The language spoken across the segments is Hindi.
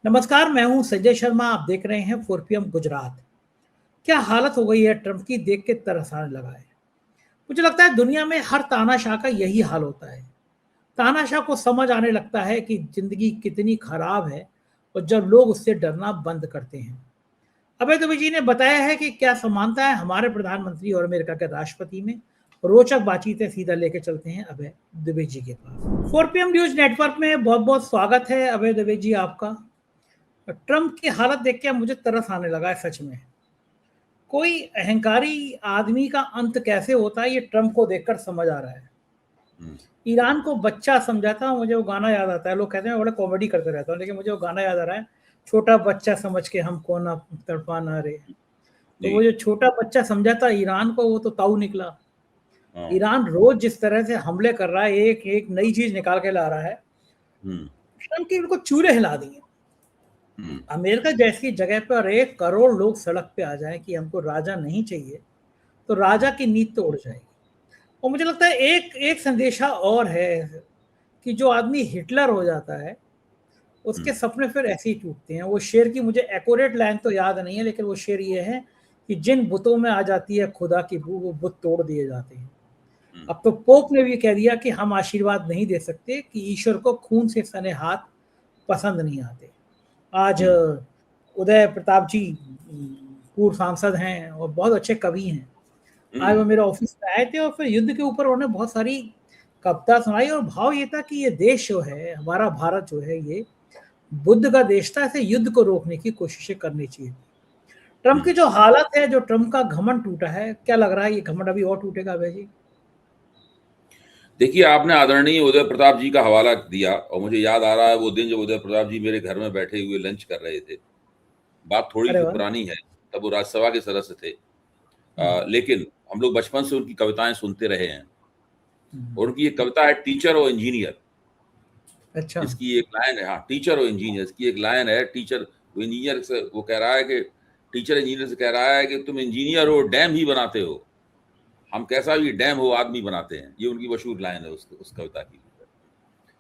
नमस्कार, मैं हूं संजय शर्मा। आप देख रहे हैं 4 PM गुजरात। क्या हालत हो गई है ट्रंप की, देख के तरस आने लगा है। मुझे लगता है दुनिया में हर तानाशाह का यही हाल होता है। तानाशाह को समझ आने लगता है कि जिंदगी कितनी खराब है और जब लोग उससे डरना बंद करते हैं। अभय दुबे जी ने बताया है कि क्या समानता है हमारे प्रधानमंत्री और अमेरिका के राष्ट्रपति में। रोचक बातचीतें सीधा लेके चलते हैं अभय दुबे जी के पास। 4 PM न्यूज नेटवर्क में बहुत बहुत स्वागत है अभय दुबे जी आपका। ट्रंप की हालत देख के मुझे तरस आने लगा है सच में। कोई अहंकारी आदमी का अंत कैसे होता है ये ट्रंप को देखकर समझ आ रहा है। ईरान को बच्चा समझा था, मुझे वो गाना याद आता है। लोग कहते हैं मैं बड़ा कॉमेडी करते रहता हूँ, लेकिन मुझे वो गाना याद आ रहा है, छोटा बच्चा समझ के हमको ना तड़पा ना रे। तो वो जो छोटा बच्चा समझा था ईरान को, वो तो ताऊ निकला। ईरान रोज जिस तरह से हमले कर रहा है, एक एक नई चीज निकाल के ला रहा है। ट्रंप की उनको चूल्हे हिला दिए। अमेरिका जैसी जगह पर 1 करोड़ लोग सड़क पे आ जाएं कि हमको राजा नहीं चाहिए, तो राजा की नींद तो उड़ जाएगी। और मुझे लगता है एक एक संदेशा और है कि जो आदमी हिटलर हो जाता है उसके सपने फिर ऐसे ही टूटते हैं। वो शेर की मुझे एक्यूरेट लाइन तो याद नहीं है, लेकिन वो शेर ये है कि जिन बुतों में आ जाती है खुदा की बू, वो बुत तोड़ दिए जाते हैं। अब तो पोप ने भी कह दिया कि हम आशीर्वाद नहीं दे सकते, कि ईश्वर को खून से सने हाथ पसंद नहीं आते। आज उदय प्रताप जी पूर्व सांसद हैं और बहुत अच्छे कवि हैं। आज वो मेरे ऑफिस में आए थे और फिर युद्ध के ऊपर उन्होंने बहुत सारी कविता सुनाई, और भाव ये था कि ये देश जो है, हमारा भारत जो है, ये बुद्ध का देश था। ऐसे युद्ध को रोकने की कोशिशें करनी चाहिए। ट्रंप की जो हालत है, जो ट्रंप का घमंड टूटा है, क्या लग रहा है ये घमंड अभी और टूटेगा अभय जी? देखिए, आपने आदरणीय उदय प्रताप जी का हवाला दिया और मुझे याद आ रहा है वो दिन जब उदय प्रताप जी मेरे घर में बैठे हुए लंच कर रहे थे। बात थोड़ी अरे सी वाह। पुरानी है, तब वो राज्यसभा के सदस्य थे। लेकिन हम लोग बचपन से उनकी कविताएं सुनते रहे हैं। और उनकी एक कविता है टीचर और इंजीनियर। अच्छा। इसकी एक लाइन है, हाँ, टीचर और इंजीनियर, इसकी एक लाइन है। टीचर वो इंजीनियर से वो कह रहा है कि टीचर इंजीनियर से कह रहा है कि तुम इंजीनियर हो, डैम ही बनाते हो, हम कैसा भी डैम हो आदमी बनाते हैं। ये उनकी मशहूर लाइन है उस कविता की।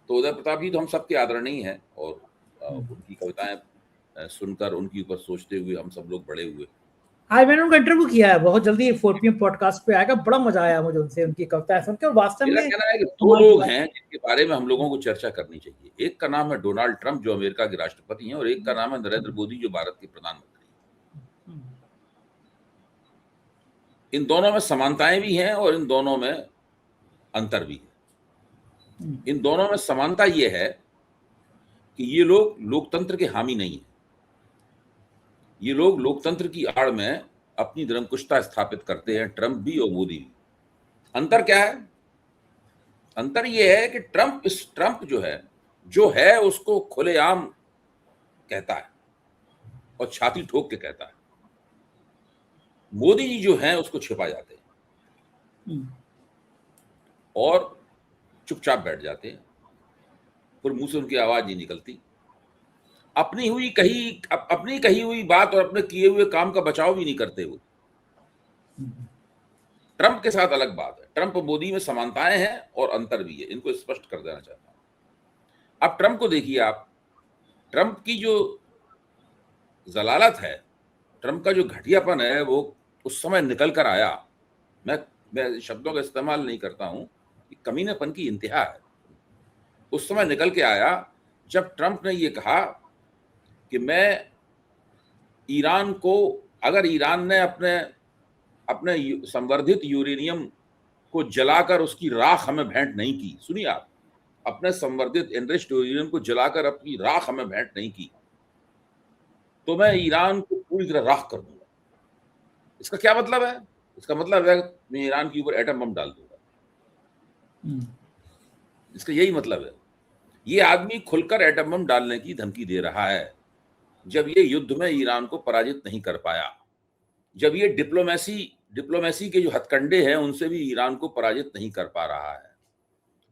तो उदय प्रताप जी तो हम सबके आदरणीय हैं और उनकी कविताएं सुनकर उनके ऊपर सोचते हुए हम सब लोग बड़े हुए। आज मैंने उनका इंटरव्यू किया है, बहुत जल्दी 4 PM पॉडकास्ट पे आएगा। बड़ा मजा आया मुझे उनसे, उनकी कविताएं सुनकर। वास्तव मेरा में कहना है कि दो कमाल की लोग बात। हैं जिनके बारे में हम लोगों को चर्चा करनी चाहिए। एक का नाम है डोनाल्ड ट्रंप जो अमेरिका के राष्ट्रपति हैं, और एक का नाम है नरेंद्र मोदी जो भारत के प्रधानमंत्री हैं। इन दोनों में समानताएं भी हैं और इन दोनों में अंतर भी है। इन दोनों में समानता ये है कि ये लोग लोकतंत्र के हामी नहीं है। ये लोग लोकतंत्र की आड़ में अपनी निरंकुशता स्थापित करते हैं, ट्रंप भी और मोदी भी। अंतर क्या है? अंतर ये है कि ट्रंप जो है उसको खुलेआम कहता है और छाती ठोक के कहता है। मोदी जी जो हैं उसको छिपा जाते हैं और चुपचाप बैठ जाते हैं, फिर मुंह से उनकी आवाज नहीं निकलती। अपनी कही हुई बात और अपने किए हुए काम का बचाव भी नहीं करते वो। ट्रंप के साथ अलग बात है। ट्रंप और मोदी में समानताएं हैं और अंतर भी है, इनको स्पष्ट कर देना चाहता हूं। अब ट्रंप को देखिए आप। ट्रंप की जो जलालत है, ट्रंप का जो घटियापन है, वो उस समय निकल कर आया। मैं शब्दों का इस्तेमाल नहीं करता हूं, कमीनेपन की इंतहा है। उस समय निकल के आया जब ट्रंप ने ये कहा कि मैं ईरान को, अगर ईरान ने अपने अपने संवर्धित यूरेनियम को जलाकर उसकी राख हमें भेंट नहीं की, सुनिए आप, अपने संवर्धित एनरिच्ड यूरेनियम को जलाकर अपनी राख हमें भेंट नहीं की, तो मैं ईरान को पूरी तरह राख कर दूंगा। इसका क्या मतलब है? इसका मतलब है मैं ईरान के ऊपर एटम बम डाल दूंगा। इसका यही मतलब है। ये आदमी खुलकर एटम बम डालने की धमकी दे रहा है जब ये युद्ध में ईरान को पराजित नहीं कर पाया, जब ये डिप्लोमेसी के जो हथकंडे हैं उनसे भी ईरान को पराजित नहीं कर पा रहा है।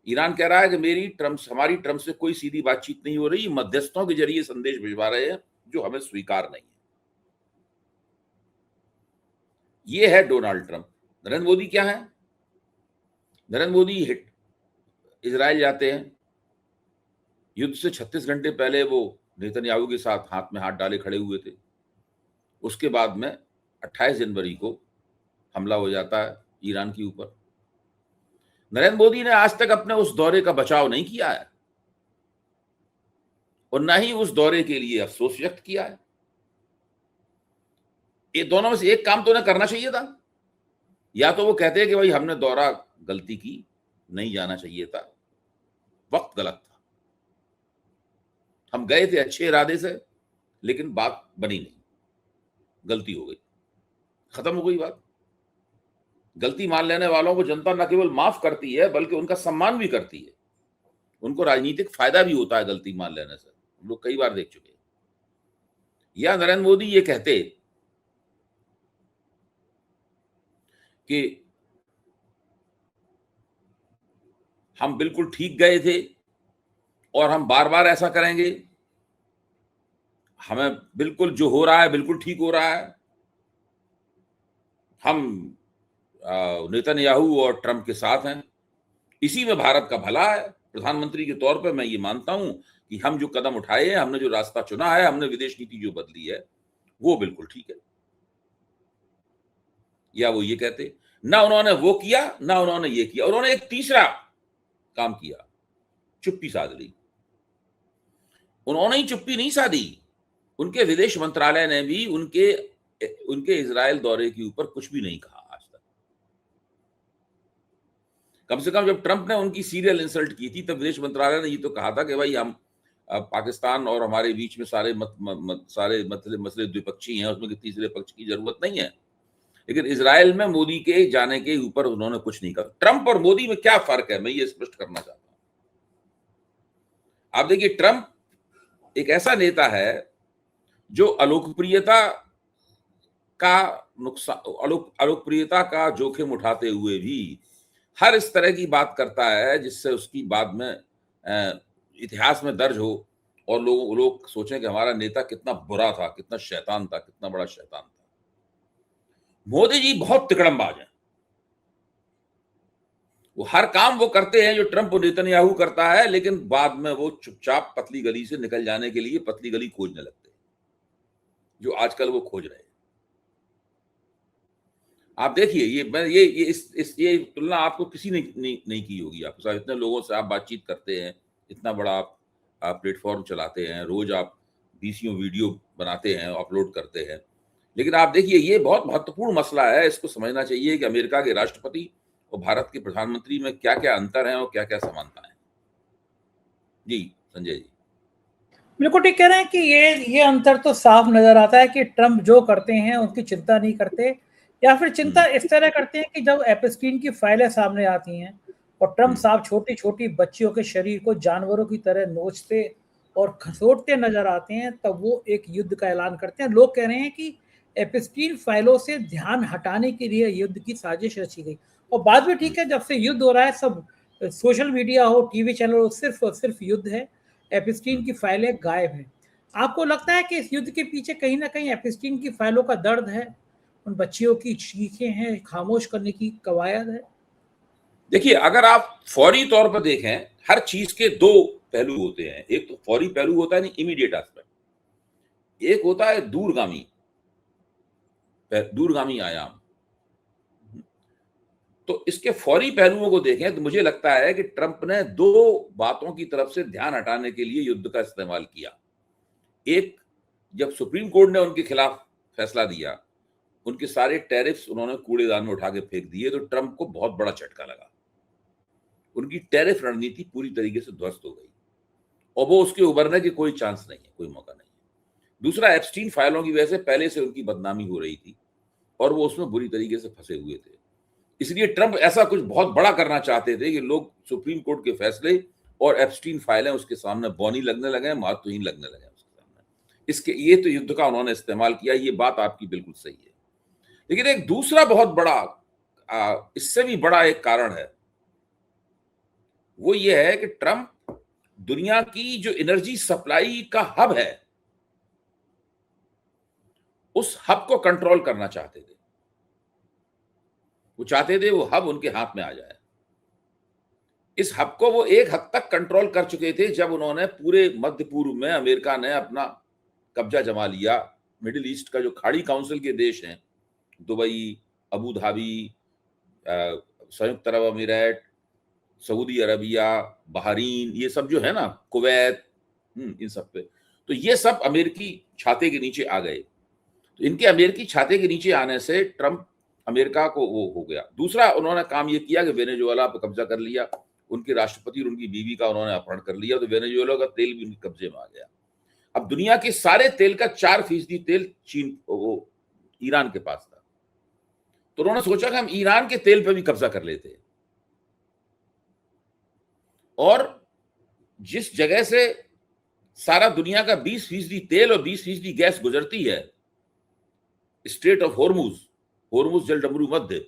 ईरान कह रहा है कि हमारी ट्रंप से कोई सीधी बातचीत नहीं हो रही, मध्यस्थों के जरिए संदेश भिजवा रहे हैं जो हमें स्वीकार नहीं है। ये है डोनाल्ड ट्रंप। नरेंद्र मोदी क्या है? नरेंद्र मोदी इजराइल जाते हैं, युद्ध से 36 घंटे पहले वो नेतन्याहू के साथ हाथ में हाथ डाले खड़े हुए थे। उसके बाद में 28 जनवरी को हमला हो जाता है ईरान के ऊपर। नरेंद्र मोदी ने आज तक अपने उस दौरे का बचाव नहीं किया है और ना ही उस दौरे के लिए अफसोस व्यक्त किया है। ये दोनों में से एक काम तो उन्हें करना चाहिए था। या तो वो कहते हैं कि भाई हमने दौरा गलती की, नहीं जाना चाहिए था, वक्त गलत था, हम गए थे अच्छे इरादे से लेकिन बात बनी नहीं, गलती हो गई, खत्म हो गई बात। गलती मान लेने वालों को जनता न केवल माफ करती है बल्कि उनका सम्मान भी करती है, उनको राजनीतिक फायदा भी होता है गलती मान लेने से। हम लोग कई बार देख चुके हैं। या नरेंद्र मोदी ये कहते कि हम बिल्कुल ठीक गए थे और हम बार बार ऐसा करेंगे, हमें बिल्कुल जो हो रहा है बिल्कुल ठीक हो रहा है, हम नेतन्याहू और ट्रंप के साथ हैं, इसी में भारत का भला है। प्रधानमंत्री के तौर पर मैं ये मानता हूं कि हम जो कदम उठाए हैं, हमने जो रास्ता चुना है, हमने विदेश नीति जो बदली है वो बिल्कुल ठीक है। या वो ये कहते ना उन्होंने वो किया ना उन्होंने ये किया, उन्होंने एक तीसरा काम किया, चुप्पी साध ली। उन्होंने ही चुप्पी नहीं साधी, उनके विदेश मंत्रालय ने भी उनके इजराइल दौरे के ऊपर कुछ भी नहीं कहा आज तक। कम से कम जब ट्रंप ने उनकी सीरियल इंसल्ट की थी तब विदेश मंत्रालय ने ये तो कहा था कि भाई हम पाकिस्तान और हमारे बीच में सारे मसले द्विपक्षीय हैं, उसमें तीसरे पक्ष की जरूरत नहीं है। लेकिन इजराइल में मोदी के जाने के ऊपर उन्होंने कुछ नहीं कहा। ट्रंप और मोदी में क्या फर्क है, मैं ये स्पष्ट करना चाहता हूं। आप देखिए, ट्रंप एक ऐसा नेता है जो अलोकप्रियता का जोखिम उठाते हुए भी हर इस तरह की बात करता है जिससे उसकी बाद में इतिहास में दर्ज हो और लोग सोचें कि हमारा नेता कितना बुरा था, कितना शैतान था, कितना बड़ा शैतान था। मोदी जी बहुत तिकड़मबाज हैं। वो हर काम वो करते हैं जो ट्रंप और नेतन्याहू करता है, लेकिन बाद में वो चुपचाप पतली गली से निकल जाने के लिए पतली गली खोजने लगते हैं, जो आजकल वो खोज रहे हैं। आप देखिए, ये तुलना आपको किसी ने नहीं की होगी। आपके साथ इतने लोगों से आप बातचीत करते हैं, इतना बड़ा आप प्लेटफॉर्म चलाते हैं, रोज आप बीसियों वीडियो बनाते हैं, अपलोड करते हैं, लेकिन आप देखिए ये बहुत महत्वपूर्ण मसला है। इसको समझना चाहिए कि अमेरिका के राष्ट्रपति और भारत के प्रधानमंत्री में क्या क्या अंतर है और क्या क्या समानता है। जी संजय जी। बिल्कुल ठीक कह रहे हैं कि ये अंतर तो साफ नजर आता है कि ट्रंप जो करते हैं उनकी चिंता नहीं करते, या फिर चिंता इस तरह करते हैं कि जब एपस्टीन की फाइलें सामने आती हैं और ट्रंप साहब छोटी छोटी बच्चियों के शरीर को जानवरों की तरह नोचते और खसोटते नजर आते हैं, तब वो एक युद्ध का ऐलान करते हैं। लोग कह रहे हैं कि एपस्टीन फाइलों से ध्यान हटाने के लिए युद्ध की साजिश रची गई। और बात भी ठीक है, जब से युद्ध हो रहा है, सब सोशल मीडिया हो, टीवी चैनल हो, सिर्फ और सिर्फ युद्ध है, एपस्टीन की फाइलें गायब हैं। आपको लगता है कि इस युद्ध के पीछे कहीं ना कहीं एपस्टीन की फाइलों का दर्द है, उन बच्चियों की चीखें हैं, खामोश करने की कवायद है? देखिए, अगर आप फौरी तौर पर देखें, हर चीज के दो पहलू होते हैं। एक तो फौरी पहलू होता है, इमीडिएट एस्पेक्ट, एक होता है दूरगामी आयाम। तो इसके फौरी पहलुओं को देखें तो मुझे लगता है कि ट्रंप ने दो बातों की तरफ से ध्यान हटाने के लिए युद्ध का इस्तेमाल किया। एक, जब सुप्रीम कोर्ट ने उनके खिलाफ फैसला दिया, उनके सारे टैरिफ्स उन्होंने कूड़ेदान में उठा के फेंक दिए, तो ट्रंप को बहुत बड़ा झटका लगा। उनकी टैरिफ रणनीति पूरी तरीके से ध्वस्त हो गई और वो उसके उभरने की कोई चांस नहीं है, कोई मौका नहीं है। दूसरा, एप्स्टीन फाइलों की वजह से पहले से उनकी बदनामी हो रही थी और वो उसमें बुरी तरीके से फंसे हुए थे। इसलिए ट्रंप ऐसा कुछ बहुत बड़ा करना चाहते थे कि लोग सुप्रीम कोर्ट के फैसले और एप्स्टीन फाइलें उसके सामने बौनी लगने लगे, महत्वहीन लगने लगे उसके सामने। इसके ये तो युद्ध का उन्होंने इस्तेमाल किया, ये बात आपकी बिल्कुल सही है। लेकिन एक दूसरा बहुत बड़ा, इससे भी बड़ा एक कारण है, वो ये है कि ट्रंप दुनिया की जो एनर्जी सप्लाई का हब है, उस हब को कंट्रोल करना चाहते थे। वो चाहते थे वो हब उनके हाथ में आ जाए। इस हब को वो एक हद तक कंट्रोल कर चुके थे जब उन्होंने पूरे मध्य पूर्व में अमेरिका ने अपना कब्जा जमा लिया। मिडिल ईस्ट का जो खाड़ी काउंसिल के देश हैं, दुबई, अबू धाबी, संयुक्त अरब अमीरात, सऊदी अरबिया, बहरीन, ये सब जो है ना, कुवैत, इन सब पे, तो ये सब अमेरिकी छाते के नीचे आ गए। तो इनके अमेरिकी छाते के नीचे आने से ट्रंप अमेरिका को वो हो गया। दूसरा उन्होंने काम ये किया कि वेनेजुएला पर कब्जा कर लिया, उनके राष्ट्रपति और उनकी बीवी का उन्होंने अपहरण कर लिया, तो वेनेजुएला का तेल भी उनके कब्जे में आ गया। अब दुनिया के सारे तेल का 4% तेल चीन, वो ईरान के पास था। तो उन्होंने सोचा कि हम ईरान के तेल पर भी कब्जा कर लेते हैं, और जिस जगह से सारा दुनिया का 20% तेल और 20% गैस गुजरती है, स्ट्रेट ऑफ होर्मुज जलडमरू मध्य,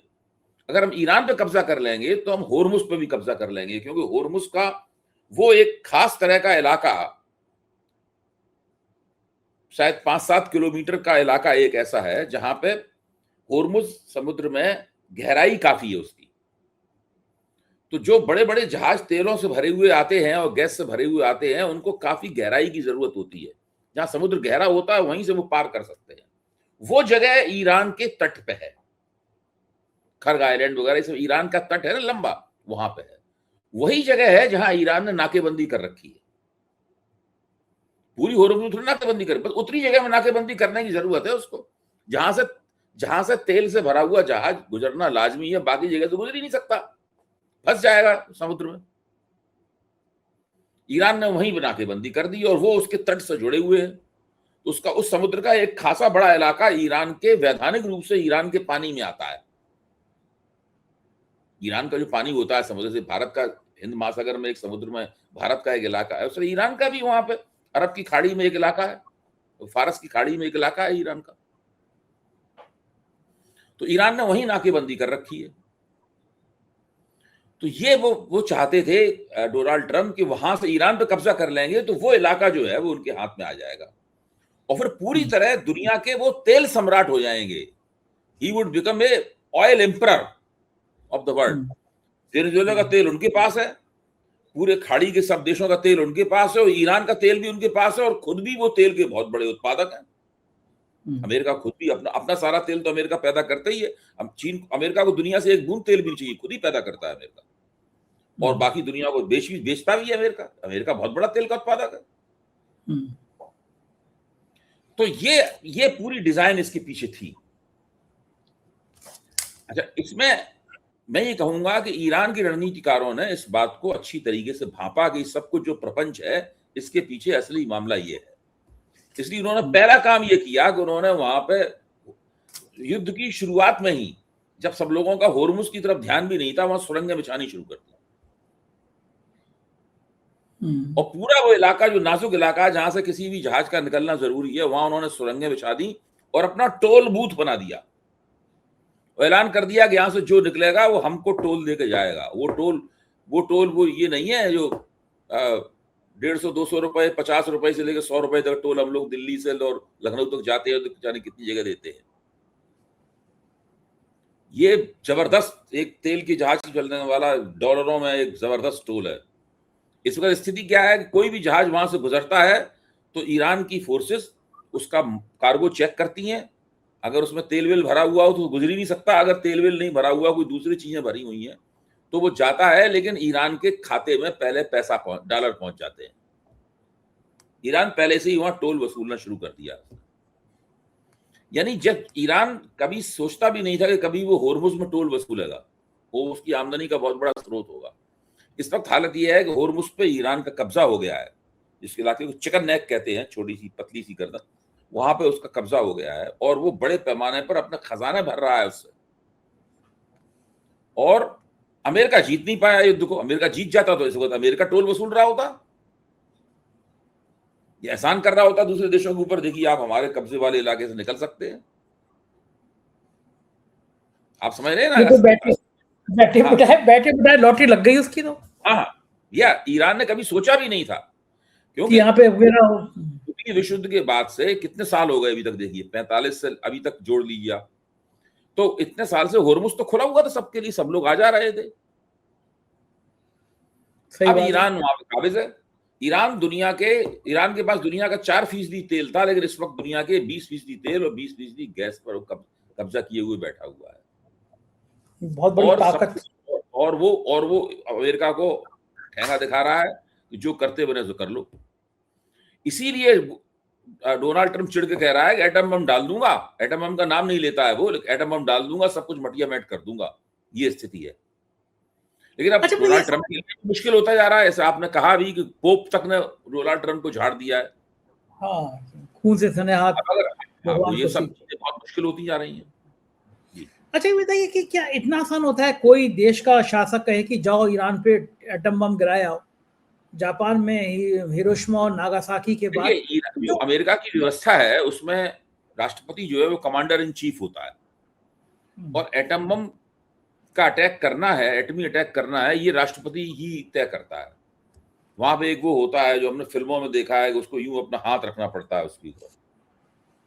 अगर हम ईरान पे कब्जा कर लेंगे तो हम होर्मुज पे भी कब्जा कर लेंगे, क्योंकि होर्मुज का वो एक खास तरह का इलाका, शायद 5-7 किलोमीटर का इलाका एक ऐसा है जहां पे होर्मुज समुद्र में गहराई काफी है उसकी। तो जो बड़े बड़े जहाज तेलों से भरे हुए आते हैं और गैस से भरे हुए आते हैं, उनको काफी गहराई की जरूरत होती है। जहां समुद्र गहरा होता है वहीं से वो पार कर सकते हैं। वो जगह ईरान के तट पे है, खर्ग आइलैंड वगैरह सब ईरान का तट है ना लंबा, वहां पे है। वही जगह है जहां ईरान ने नाकेबंदी कर रखी है। पूरी होर्मुज थोड़ी नाकेबंदी कर, बस उतनी जगह में नाकेबंदी करने की जरूरत है उसको, जहां से तेल से भरा हुआ जहाज गुजरना लाजमी है, बाकी जगह तो गुजर ही नहीं सकता, फंस जाएगा समुद्र में। ईरान ने वहीं नाकेबंदी कर दी और वो उसके तट से जुड़े हुए हैं। उसका उस समुद्र का एक खासा बड़ा इलाका ईरान के वैधानिक रूप से ईरान के पानी में आता है। ईरान का जो पानी होता है समुद्र से, भारत का हिंद महासागर में एक समुद्र में भारत का एक इलाका है, उसमें ईरान का भी वहां पे अरब की खाड़ी में एक इलाका है, फारस की खाड़ी में एक इलाका है ईरान का। तो ईरान ने वहीं नाकेबंदी कर रखी है। तो ये वो चाहते थे डोनाल्ड ट्रंप कि वहां से ईरान पे कब्जा कर लेंगे तो वो इलाका जो है वो उनके हाथ में आ जाएगा, और फिर पूरी तरह दुनिया के वो तेल सम्राट हो जाएंगे। He would become a oil emperor of the world. Venezuela का तेल उनके पास है, पूरे खाड़ी के सब देशों का तेल उनके पास है, और ईरान का तेल भी उनके पास है, और खुद भी वो तेल के बहुत बड़े उत्पादक हैं। अमेरिका खुद भी अपना सारा तेल तो अमेरिका पैदा करता ही है। अब चीन, अमेरिका को दुनिया से एक बूंद तेल भी नहीं चाहिए, खुद ही पैदा करता है अमेरिका, और बाकी दुनिया को बेचता भी है अमेरिका बहुत बड़ा तेल का उत्पादक है। तो ये पूरी डिजाइन इसके पीछे थी। अच्छा, इसमें मैं ये कहूंगा कि ईरान के रणनीतिकारों ने इस बात को अच्छी तरीके से भांपा कि सब कुछ जो प्रपंच है इसके पीछे असली मामला ये है। इसलिए उन्होंने पहला काम ये किया कि उन्होंने वहां पे युद्ध की शुरुआत में ही, जब सब लोगों का होर्मुज की तरफ ध्यान भी नहीं था, वहां सुरंगें बिछानी शुरू कर दी, और पूरा वो इलाका जो नाजुक इलाका है जहां से किसी भी जहाज का निकलना जरूरी है, वहां उन्होंने सुरंगें बिछा दी और अपना टोल बूथ बना दिया, और ऐलान कर दिया कि यहां से जो निकलेगा वो हमको टोल देके जाएगा। वो टोल वो ये नहीं है जो 150-200 रुपए, 50 रुपए से लेकर 100 रुपए तक टोल हम लोग दिल्ली से और लखनऊ तक जाते हैं तो जाने कितनी जगह देते हैं। ये जबरदस्त एक तेल की जहाज चलने वाला डॉलरों में एक जबरदस्त टोल है। इस वक्त स्थिति क्या है कि कोई भी जहाज वहां से गुजरता है तो ईरान की फोर्सेस उसका कार्गो चेक करती हैं। अगर उसमें तेल वेल भरा हुआ हो तो गुजर ही नहीं सकता, अगर तेल वेल नहीं भरा हुआ, कोई दूसरी चीजें भरी हुई हैं तो वो जाता है, लेकिन ईरान के खाते में पहले डॉलर पहुंच जाते हैं। ईरान पहले से ही वहां टोल वसूलना शुरू कर दिया। यानी जब ईरान कभी सोचता भी नहीं था कि कभी वो होर्मुज में टोल वसूलेगा, वो उसकी आमदनी का बहुत बड़ा स्रोत होगा। इस वक्त हालत यह है कि होर्मुज पे ईरान का कब्जा हो गया है, जिसके इलाके को चिकन नेक कहते हैं, छोटी सी पतली सी गर्दन, वहां पे उसका कब्जा हो गया है, और वो बड़े पैमाने पर अपने खजाने भर रहा है उससे। और अमेरिका जीत नहीं पाया युद्ध को। अमेरिका जीत जाता तो इस वक्त अमेरिका टोल वसूल रहा होता, ये एहसान कर रहा होता दूसरे देशों के ऊपर, देखिए आप हमारे कब्जे वाले इलाके से निकल सकते हैं। आप समझ रहे हैं ना? तो बैठे बिठाए लॉटरी लग गई उसकी तो। हाँ, या ईरान ने कभी सोचा भी नहीं था, क्योंकि यहाँ पे विश्व युद्ध के बाद से कितने साल हो गए अभी तक, देखिए 45 से अभी तक जोड़ लीजिए आप, तो इतने साल से होर्मुज तो खुला हुआ था सबके लिए, सब लोग आ जा रहे थे। सही अब बात है। ईरान वहां पे काबिज है। ईरान के पास दुनिया का 4% तेल था, लेकिन इस वक्त दुनिया के 20% तेल और 20% गैस पर कब्जा किए हुए बैठा हुआ है। बहुत बड़ी और सब ताकत। और वो अमेरिका को ठेंगा दिखा रहा है कि जो करते बने तो कर लो। इसीलिए डोनाल्ड ट्रंप चिढ़ के कह रहा है कि एटम बम डाल दूंगा। एटम बम का नाम नहीं लेता है वो, लेकिन एटम बम डाल दूंगा, सब कुछ मटिया मेट कर दूंगा। ये स्थिति है। लेकिन अब अच्छा मुझे, डोनाल्ड ट्रंप के लिए मुश्किल होता जा रहा है। ऐसा आपने कहा भी कि पोप तक ने डोनाल्ड ट्रंप को झाड़ दिया है। हाँ, खून से सने हाथ अब अगर हाँ, तो भगवान ये को सब सीख। चीजें बहुत मुश्किल होती जा रही हैं। जी। अच्छा ये बताइए कि क्या इतना आसान होता है कोई देश का शासक कहे कि जाओ ईरान पे एटम बम गिराए आओ? जापान में हिरोशिमा और नागासाकी के देखिए, बाद जो तो अमेरिका की व्यवस्था है उसमें राष्ट्रपति जो है वो कमांडर इन चीफ होता है, और एटम बम का अटैक करना है, एटमी अटैक करना है, ये राष्ट्रपति ही तय करता है। वहां पे एक वो होता है जो हमने फिल्मों में देखा है कि उसको यूं अपना हाथ रखना पड़ता है उसके ऊपर,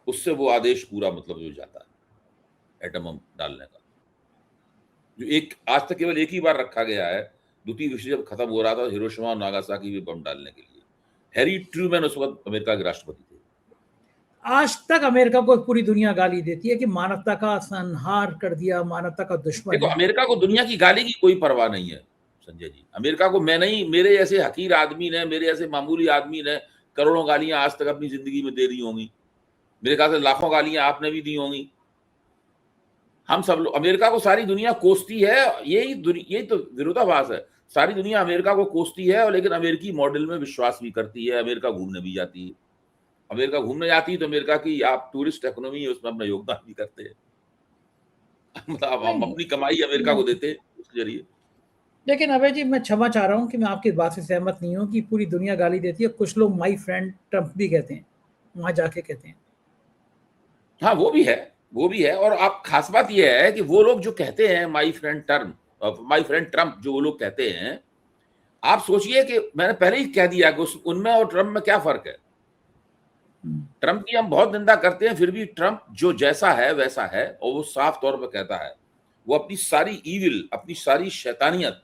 उससे वो आदेश पूरा मतलब जो जाता है एटम बम डालने का, जो एक आज तक केवल एक ही बार रखा गया है। द्वितीय विश्व जब खत्म हो रहा था हिरोशिमा और नागासाकी में बम डालने के लिए हैरी ट्रूमैन उस वक्त अमेरिका के राष्ट्रपति थे। आज तक अमेरिका को पूरी दुनिया गाली देती है कि मानवता का संहार कर दिया, मानवता का दुश्मन देखो, है। अमेरिका को दुनिया की गाली की कोई परवाह नहीं है संजय जी। अमेरिका को मैं नहीं, मेरे जैसे हकीर आदमी ने, मेरे जैसे मामूली आदमी ने करोड़ों गालियां आज तक अपनी जिंदगी में दे दी होंगी। मेरे ख्याल से लाखों गालियां आपने भी दी होंगी। हम सब लोग, अमेरिका को सारी दुनिया कोसती है। यही तो विरोधाभास है। सारी दुनिया अमेरिका को कोसती है, और लेकिन अमेरिकी मॉडल में विश्वास भी करती है। अमेरिका घूमने भी जाती है। अमेरिका घूमने जाती है तो अमेरिका की आप टूरिस्ट इकोनॉमी है उसमें अपना योगदान भी करते हैं। मतलब हम नहीं, अपनी कमाई अमेरिका को देते हैं उसके जरिए। लेकिन अभय जी मैं क्षमा चाह रहा हूँ कि मैं आपकी बात से सहमत नहीं हूँ कि पूरी दुनिया गाली देती है। कुछ लोग माई फ्रेंड ट्रम्प भी कहते हैं, वहां जाके कहते हैं। हाँ, वो भी है, वो भी है। और आप खास बात यह है कि वो लोग जो कहते हैं माई फ्रेंड ट्रम्प, जो वो लोग कहते हैं, आप सोचिए कि मैंने पहले ही कह दिया कि उनमें और ट्रम्प में क्या फर्क है। ट्रम्प की हम बहुत निंदा करते हैं, फिर भी ट्रम्प जो जैसा है वैसा है, और वो साफ तौर पर कहता है। वो अपनी सारी ईविल, अपनी सारी शैतानियत,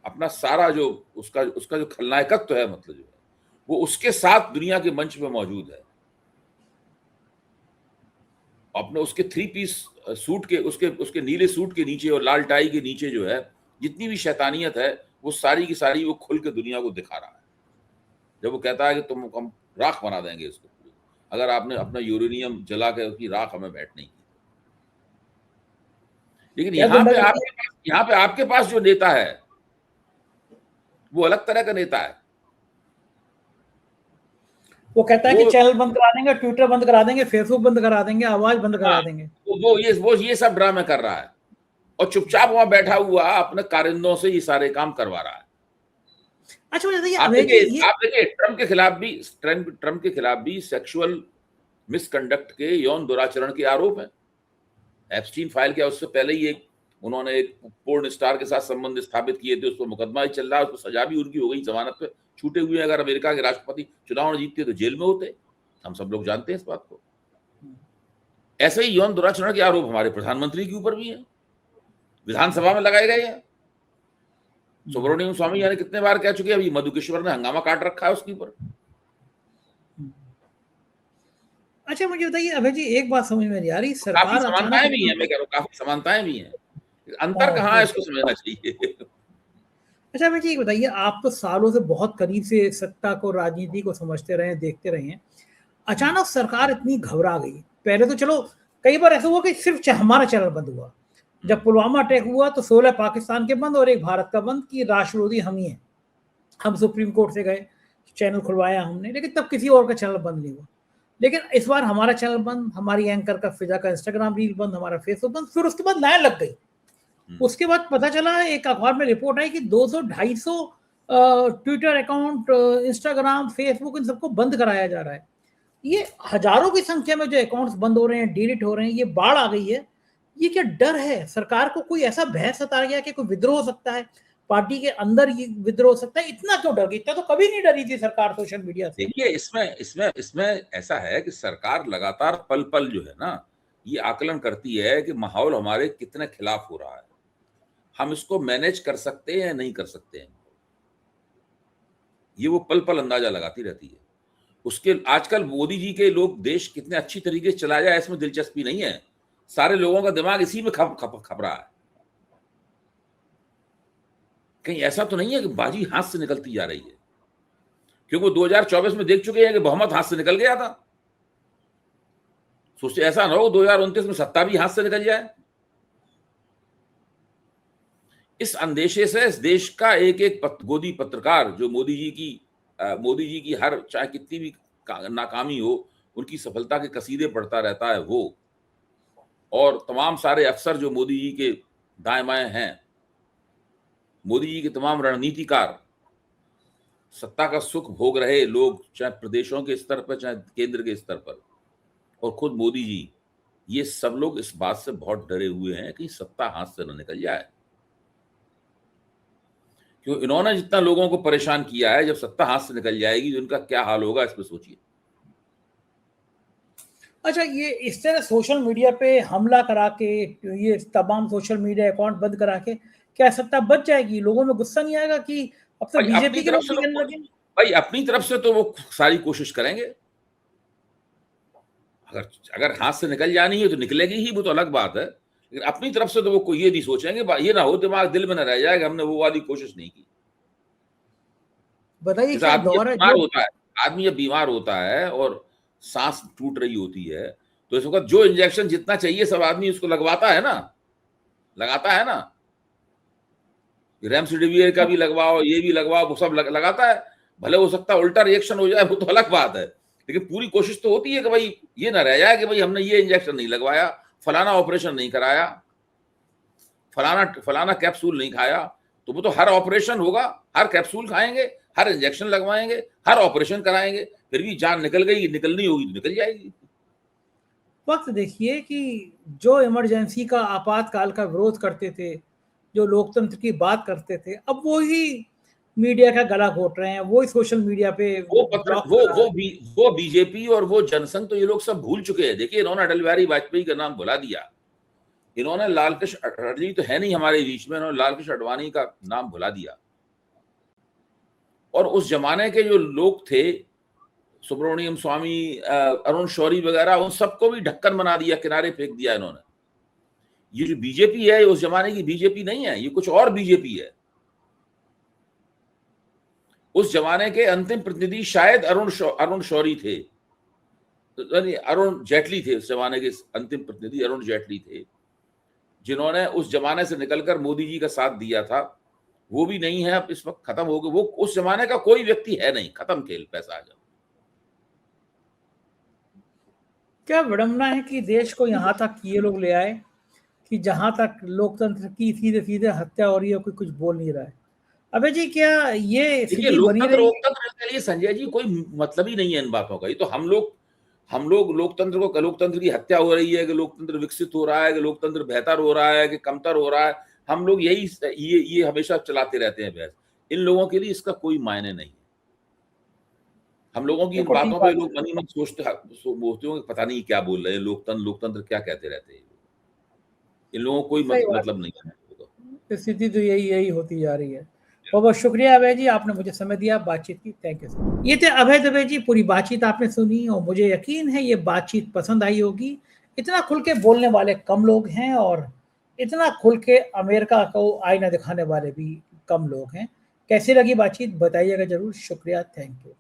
अपना सारा जो उसका उसका जो खलनायकत्व है, मतलब जो है वो उसके साथ दुनिया के मंच में मौजूद है। अपने उसके 3 पीस सूट के, उसके उसके नीले सूट के नीचे और लाल टाई के नीचे जो है जितनी भी शैतानियत है, वो सारी की सारी वो खुल के दुनिया को दिखा रहा है। जब वो कहता है कि हम राख बना देंगे इसको, अगर आपने अपना यूरेनियम जला के उसकी राख हमें बैठ नहीं की। लेकिन क्या गुंडागर्दी है? यहाँ पे आपके पास जो नेता है वो अलग तरह का नेता है। वो कहता है कि वो चैनल बंद करा देंगे, ट्विटर बंद करा देंगे, फेसबुक बंद करा देंगे, आवाज बंद करा हाँ, देंगे। वो ये सब ड्रामे कर रहा है, और चुपचाप वहां बैठा हुआ अपने कारिंदों से ये सारे काम करवा रहा है। अच्छा मुझे बताइए आप अभय जी, देखिए, ये ट्रम्प के खिलाफ भी सेक्सुअल मिसकंडक्ट के, यौन दुराचरण के आरोप हैं। एप्स्टीन फाइल क्या, उससे पहले ही उन्होंने एक पोर्न स्टार के साथ संबंध स्थापित किए थे, उस पर मुकदमा ही चल रहा है, उसको सजा भी उनकी हो गई, जमानत पे छूटे हुए हैं। अगर अमेरिका के राष्ट्रपति चुनाव न जीतते तो जेल में होते। हम सब लोग जानते हैं इस बात को। ऐसे ही यौन दुराचरण के आरोप हमारे प्रधानमंत्री के ऊपर भी है, विधानसभा में लगाए गए हैं। सुब्रमण्यम स्वामी यानी कितने बार कह चुके हैं, अभी मधुकेश्वर ने हंगामा काट रखा है उसके ऊपर। अच्छा मुझे बताइए अभय जी, एक बात समझ में नहीं आ रही, काफी सरकार अचानक समानताएं भी हैं, मैं कह रहा हूँ काफी समानताएं भी हैं। अंतर हाँ, कहाँ है इसको समझना चाहिए। अच्छा अभय जी ये बताइए, आप तो सालों से बहुत करीब से सत्ता को, राजनीति को समझते रहे हैं, देखते रहे हैं। अचानक सरकार इतनी घबरा गई। पहले तो चलो कई बार ऐसा हुआ कि सिर्फ हमारा चैनल बंद हुआ। जब पुलवामा अटैक हुआ तो 16 पाकिस्तान के बंद और एक भारत का बंद, कि राष्ट्र विरोधी हम ही हैं। हम सुप्रीम कोर्ट से गए, चैनल खुलवाया हमने, लेकिन तब किसी और का चैनल बंद नहीं हुआ। लेकिन इस बार हमारा चैनल बंद, हमारी एंकर का, फिजा का इंस्टाग्राम रील बंद, हमारा फेसबुक बंद। फिर उसके बाद लाइन लग गई। उसके बाद पता चला, एक अखबार में रिपोर्ट आई कि 200-250 ट्विटर अकाउंट, इंस्टाग्राम, फेसबुक, इन सबको बंद कराया जा रहा है। ये हजारों की संख्या में जो अकाउंट्स बंद हो रहे हैं, डिलीट हो रहे हैं, ये बाढ़ आ गई है। ये क्या डर है सरकार को? कोई ऐसा भय सता गया कि कोई विद्रोह हो सकता है, पार्टी के अंदर ये विद्रोह हो सकता है? इतना क्यों डर गई? इतना तो कभी नहीं डरी थी सरकार सोशल मीडिया से। देखिए, इसमें ऐसा है कि सरकार लगातार पल पल जो है ना, ये आकलन करती है कि माहौल हमारे कितने खिलाफ हो रहा है, हम इसको मैनेज कर सकते हैं या नहीं कर सकते हैं। ये वो पल पल अंदाजा लगाती रहती है। उसके आजकल मोदी जी के लोग देश कितने अच्छी तरीके से चलाया जाए इसमें दिलचस्पी नहीं है, सारे लोगों का दिमाग इसी में खप रहा है। कहीं ऐसा तो नहीं है कि बाजी हाथ से निकलती जा रही है, क्योंकि 2024 में देख चुके हैं कि बहुमत हाथ से निकल गया था। सोचते ऐसा ना हो 2029 में सत्ता भी हाथ से निकल जाए। इस अंदेशे से इस देश का एक एक गोदी पत्रकार जो मोदी जी की हर चाहे कितनी भी नाकामी हो उनकी सफलता के कसीदे पढ़ता रहता है वो, और तमाम सारे अफसर जो मोदी जी के दाएं बाएं हैं, मोदी जी के तमाम रणनीतिकार, सत्ता का सुख भोग रहे लोग, चाहे प्रदेशों के स्तर पर चाहे केंद्र के स्तर पर, और खुद मोदी जी, ये सब लोग इस बात से बहुत डरे हुए हैं कि सत्ता हाथ से न निकल जाए। क्यों इन्होंने जितना लोगों को परेशान किया है, जब सत्ता हाथ से निकल जाएगी तो इनका क्या हाल होगा, इस पर सोचिए। अच्छा, ये इस तरह सोशल मीडिया पे हमला करा के, ये तमाम सोशल मीडिया अकाउंट बंद करा के क्या सत्ता बच जाएगी? लोगों में गुस्सा नहीं आएगा कि अब तो बीजेपी के लोग भी कहने लगे? भाई अपनी तरफ से तो वो सारी कोशिश करेंगे, अगर हाथ से निकल जानी है तो निकलेगी ही, वो तो अलग बात है, लेकिन अपनी तरफ से तो वो ये नहीं सोचेंगे, ये ना हो दिमाग दिल में न रह जाए कि हमने वो वाली कोशिश नहीं की। बताइए क्या दौर है? आदमी जब बीमार होता है और सांस टूट रही होती है तो इस वक्त जो इंजेक्शन जितना चाहिए सब आदमी उसको लगाता है ना, रेमडेसिविर का भी लगवाओ, ये भी लगवाओ, वो सब लगाता है। भले हो सकता है उल्टा रिएक्शन हो जाए, वो तो अलग बात है, लेकिन पूरी कोशिश तो होती है कि भाई ये ना रह जाए कि भाई हमने ये इंजेक्शन नहीं लगवाया, फलाना ऑपरेशन नहीं कराया, फलाना कैप्सूल नहीं खाया, तो वो तो हर ऑपरेशन होगा, हर कैप्सूल खाएंगे, हर इंजेक्शन लगवाएंगे, हर ऑपरेशन कराएंगे, फिर भी जान निकल गई, निकलनी होगी तो निकल जाएगी। वक्त देखिए कि जो इमरजेंसी का, आपातकाल का विरोध करते थे, जो लोकतंत्र की बात करते थे, अब वो ही मीडिया का गला घोट रहे हैं, वो ही सोशल मीडिया पे वो बीजेपी और वो जनसंघ तो ये लोग सब भूल चुके हैं। देखिए इन्होंने अटल बिहारी वाजपेयी का नाम भुला दिया, इन्होंने लालकृष्ण अडवाणी तो है नहीं हमारे बीच में, इन्होंने लालकृष्ण अडवाणी का नाम भुला दिया, और उस जमाने के जो लोग थे, सुब्रमण्यम स्वामी, अरुण शौरी वगैरह, उन सबको भी ढक्कन बना दिया, किनारे फेंक दिया इन्होंने। ये जो बीजेपी है, उस जमाने की बीजेपी नहीं है, ये कुछ और बीजेपी है। उस जमाने के अंतिम प्रतिनिधि शायद अरुण शौरी थे, अरुण जेटली थे, उस जमाने के अंतिम प्रतिनिधि अरुण जेटली थे, जिन्होंने उस जमाने से निकलकर मोदी जी का साथ दिया था। वो भी नहीं है, अब इस वक्त खत्म हो गए, वो उस जमाने का कोई व्यक्ति है नहीं, खत्म खेल, पैसा आ जाओ। क्या विडंबना है कि देश को यहाँ तक ये लोग ले आए कि जहां तक लोकतंत्र की सीधे सीधे हत्या हो रही है, कोई कुछ बोल नहीं रहा है। अबे जी, क्या ये स्थिति बनी रही? लोकतंत्र के लिए संजय जी कोई मतलब ही नहीं है इन बातों का। ये तो हम लोग लोकतंत्र की हत्या हो रही है कि लोकतंत्र विकसित हो रहा है, कि लोकतंत्र बेहतर हो रहा है, कि कमतर हो रहा है, हम लोग ये हमेशा चलाते रहते हैं बहस। इन लोगों के लिए इसका कोई मायने नहीं। हम लोगों की इन बातों पे लोग मन ही मन सोचते हो पता नहीं क्या बोल रहे हैं, लोकतंत्र क्या कहते रहते हैं। इन लोगों को कोई मतलब नहीं है। स्थिति तो यही होती जा रही है। बहुत शुक्रिया अभय जी, आपने मुझे समय दिया, बातचीत की, थैंक यू सर। ये थे अभय दुबे जी, पूरी बातचीत आपने सुनी और मुझे यकीन है ये बातचीत पसंद आई होगी। इतना खुल के बोलने वाले कम लोग हैं और इतना खुल के अमेरिका को आईना दिखाने वाले भी कम लोग हैं। कैसी लगी बातचीत बताइएगा जरूर। शुक्रिया, थैंक यू।